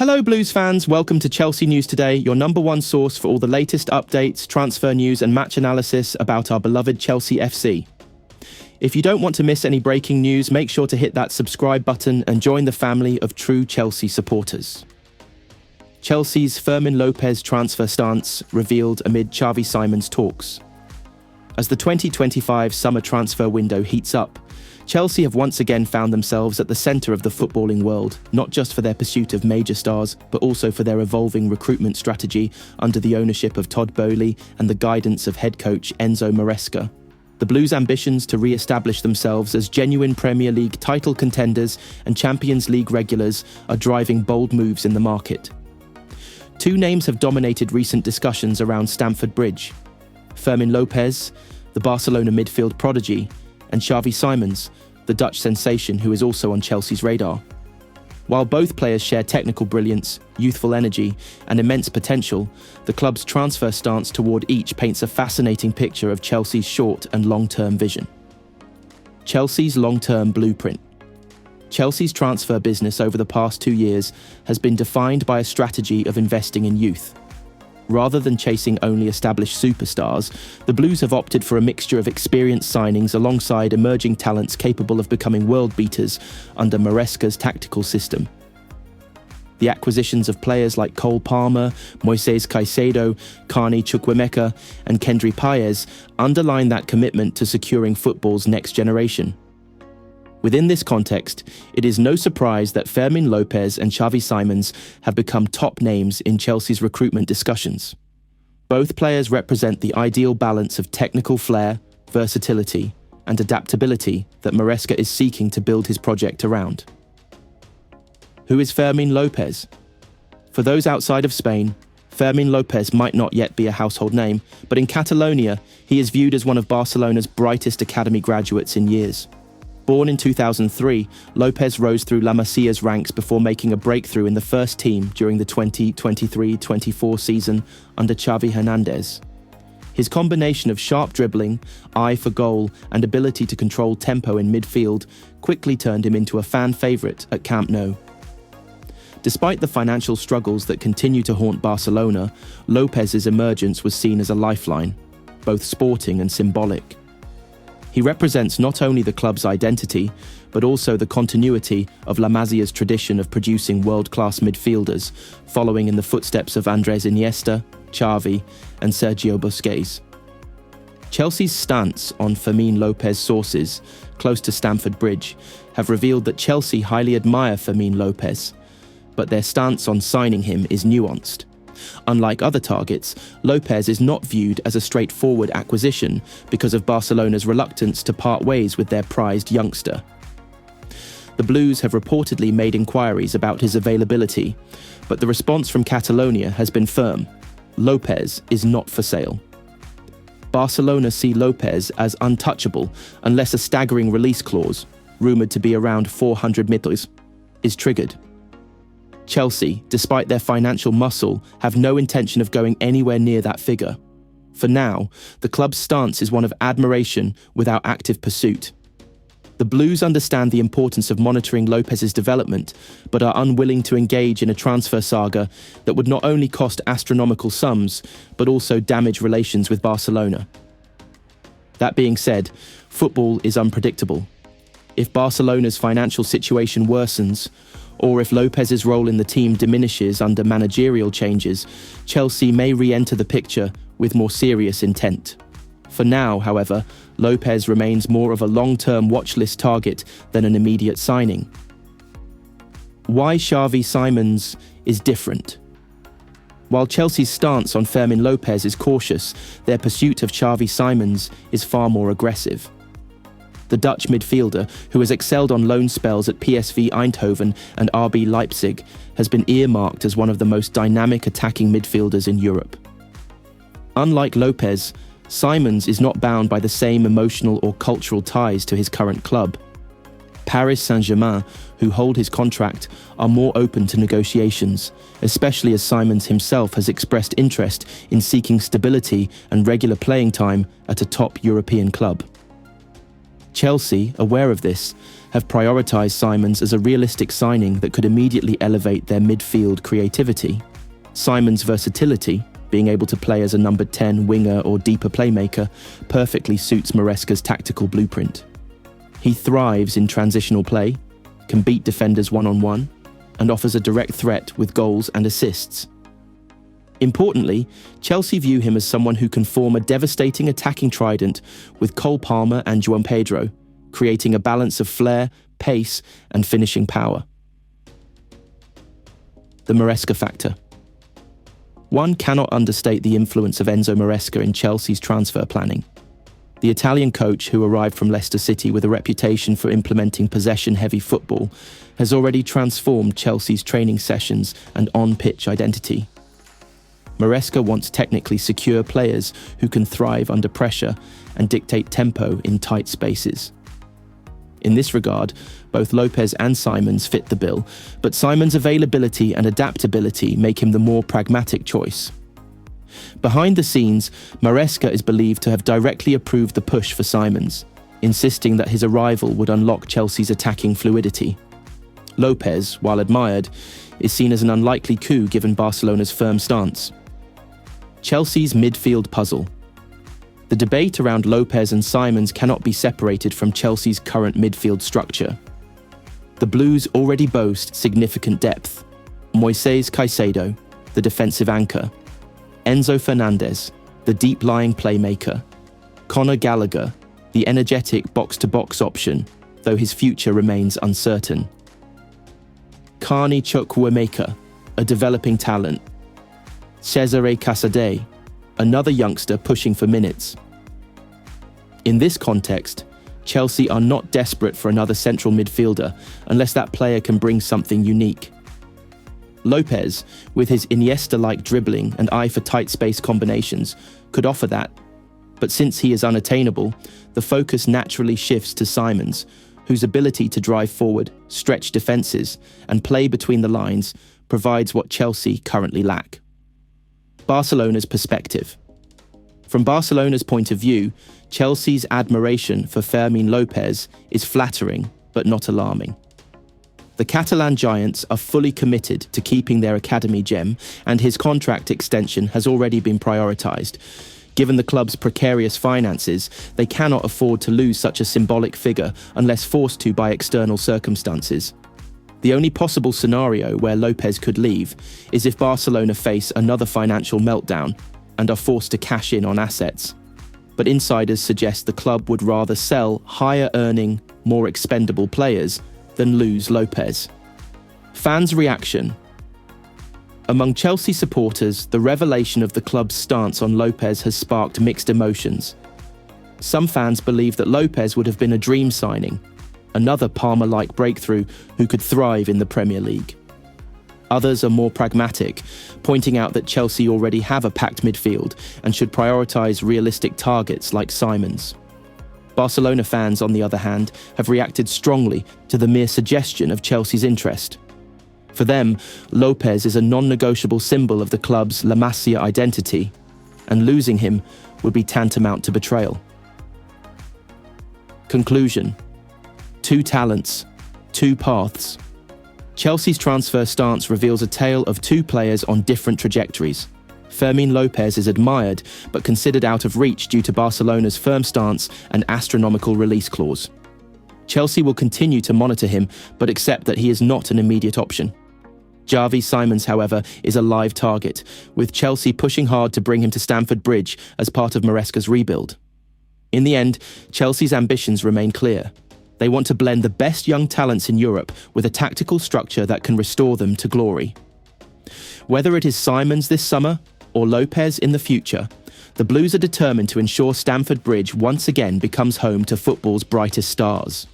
Hello Blues fans, welcome to Chelsea News Today, your number one source for all the latest updates, transfer news and match analysis about our beloved Chelsea FC. If you don't want to miss any breaking news, make sure to hit that subscribe button and join the family of true Chelsea supporters. Chelsea's Fermin Lopez transfer stance revealed amid Xavi Simons talks. As the 2025 summer transfer window heats up, Chelsea have once again found themselves at the centre of the footballing world, not just for their pursuit of major stars, but also for their evolving recruitment strategy under the ownership of Todd Boehly and the guidance of head coach Enzo Maresca. The Blues' ambitions to re-establish themselves as genuine Premier League title contenders and Champions League regulars are driving bold moves in the market. Two names have dominated recent discussions around Stamford Bridge: Fermin Lopez, the Barcelona midfield prodigy, and Xavi Simons, the Dutch sensation who is also on Chelsea's radar. While both players share technical brilliance, youthful energy, and immense potential, the club's transfer stance toward each paints a fascinating picture of Chelsea's short and long-term vision. Chelsea's long-term blueprint. Chelsea's transfer business over the past 2 years has been defined by a strategy of investing in youth. Rather than chasing only established superstars, the Blues have opted for a mixture of experienced signings alongside emerging talents capable of becoming world beaters under Maresca's tactical system. The acquisitions of players like Cole Palmer, Moises Caicedo, Carney Chukwuemeka, and Kendry Páez underline that commitment to securing football's next generation. Within this context, it is no surprise that Fermin Lopez and Xavi Simons have become top names in Chelsea's recruitment discussions. Both players represent the ideal balance of technical flair, versatility, and adaptability that Maresca is seeking to build his project around. Who is Fermin Lopez? For those outside of Spain, Fermin Lopez might not yet be a household name, but in Catalonia, he is viewed as one of Barcelona's brightest academy graduates in years. Born in 2003, Lopez rose through La Masia's ranks before making a breakthrough in the first team during the 2023-24 season under Xavi Hernandez. His combination of sharp dribbling, eye for goal, and ability to control tempo in midfield quickly turned him into a fan favourite at Camp Nou. Despite the financial struggles that continue to haunt Barcelona, Lopez's emergence was seen as a lifeline, both sporting and symbolic. He represents not only the club's identity, but also the continuity of La Masia's tradition of producing world-class midfielders, following in the footsteps of Andrés Iniesta, Xavi, and Sergio Busquets. Chelsea's stance on Fermin Lopez sources, close to Stamford Bridge, have revealed that Chelsea highly admire Fermin Lopez, but their stance on signing him is nuanced. Unlike other targets, Lopez is not viewed as a straightforward acquisition because of Barcelona's reluctance to part ways with their prized youngster. The Blues have reportedly made inquiries about his availability, but the response from Catalonia has been firm: Lopez is not for sale. Barcelona see Lopez as untouchable unless a staggering release clause, rumoured to be around 400 million, is triggered. Chelsea, despite their financial muscle, have no intention of going anywhere near that figure. For now, the club's stance is one of admiration without active pursuit. The Blues understand the importance of monitoring Lopez's development, but are unwilling to engage in a transfer saga that would not only cost astronomical sums, but also damage relations with Barcelona. That being said, football is unpredictable. If Barcelona's financial situation worsens, or if Lopez's role in the team diminishes under managerial changes, Chelsea may re-enter the picture with more serious intent. For now, however, Lopez remains more of a long-term watchlist target than an immediate signing. Why Xavi Simons is different. While Chelsea's stance on Fermin Lopez is cautious, their pursuit of Xavi Simons is far more aggressive. The Dutch midfielder, who has excelled on loan spells at PSV Eindhoven and RB Leipzig, has been earmarked as one of the most dynamic attacking midfielders in Europe. Unlike Lopez, Simons is not bound by the same emotional or cultural ties to his current club. Paris Saint-Germain, who hold his contract, are more open to negotiations, especially as Simons himself has expressed interest in seeking stability and regular playing time at a top European club. Chelsea, aware of this, have prioritised Simons as a realistic signing that could immediately elevate their midfield creativity. Simons' versatility, being able to play as a number 10 winger or deeper playmaker, perfectly suits Maresca's tactical blueprint. He thrives in transitional play, can beat defenders one-on-one, and offers a direct threat with goals and assists. Importantly, Chelsea view him as someone who can form a devastating attacking trident with Cole Palmer and João Pedro, creating a balance of flair, pace, and finishing power. The Maresca factor. One cannot understate the influence of Enzo Maresca in Chelsea's transfer planning. The Italian coach, who arrived from Leicester City with a reputation for implementing possession-heavy football, has already transformed Chelsea's training sessions and on-pitch identity. Maresca wants technically secure players who can thrive under pressure and dictate tempo in tight spaces. In this regard, both Lopez and Simons fit the bill, but Simons' availability and adaptability make him the more pragmatic choice. Behind the scenes, Maresca is believed to have directly approved the push for Simons, insisting that his arrival would unlock Chelsea's attacking fluidity. Lopez, while admired, is seen as an unlikely coup given Barcelona's firm stance. Chelsea's midfield puzzle. The debate around Lopez and Simons cannot be separated from Chelsea's current midfield structure. The Blues already boast significant depth. Moises Caicedo, the defensive anchor. Enzo Fernandez, the deep-lying playmaker. Conor Gallagher, the energetic box-to-box option, though his future remains uncertain. Carney Chukwuemeka, a developing talent. Cesare Casade, another youngster pushing for minutes. In this context, Chelsea are not desperate for another central midfielder unless that player can bring something unique. Lopez, with his Iniesta-like dribbling and eye for tight space combinations, could offer that. But since he is unattainable, the focus naturally shifts to Simons, whose ability to drive forward, stretch defences, and play between the lines provides what Chelsea currently lack. Barcelona's perspective. From Barcelona's point of view, Chelsea's admiration for Fermin Lopez is flattering but not alarming. The Catalan giants are fully committed to keeping their academy gem, and his contract extension has already been prioritised. Given the club's precarious finances, they cannot afford to lose such a symbolic figure unless forced to by external circumstances. The only possible scenario where Lopez could leave is if Barcelona face another financial meltdown and are forced to cash in on assets. But insiders suggest the club would rather sell higher-earning, more expendable players than lose Lopez. Fans' reaction. Among Chelsea supporters, the revelation of the club's stance on Lopez has sparked mixed emotions. Some fans believe that Lopez would have been a dream signing, another Palmer-like breakthrough who could thrive in the Premier League. Others are more pragmatic, pointing out that Chelsea already have a packed midfield and should prioritise realistic targets like Simons. Barcelona fans, on the other hand, have reacted strongly to the mere suggestion of Chelsea's interest. For them, Lopez is a non-negotiable symbol of the club's La Masia identity, and losing him would be tantamount to betrayal. Conclusion. Two talents, two paths. Chelsea's transfer stance reveals a tale of two players on different trajectories. Fermin Lopez is admired, but considered out of reach due to Barcelona's firm stance and astronomical release clause. Chelsea will continue to monitor him, but accept that he is not an immediate option. Xavi Simons, however, is a live target, with Chelsea pushing hard to bring him to Stamford Bridge as part of Maresca's rebuild. In the end, Chelsea's ambitions remain clear. They want to blend the best young talents in Europe with a tactical structure that can restore them to glory. Whether it is Simons this summer or Lopez in the future, the Blues are determined to ensure Stamford Bridge once again becomes home to football's brightest stars.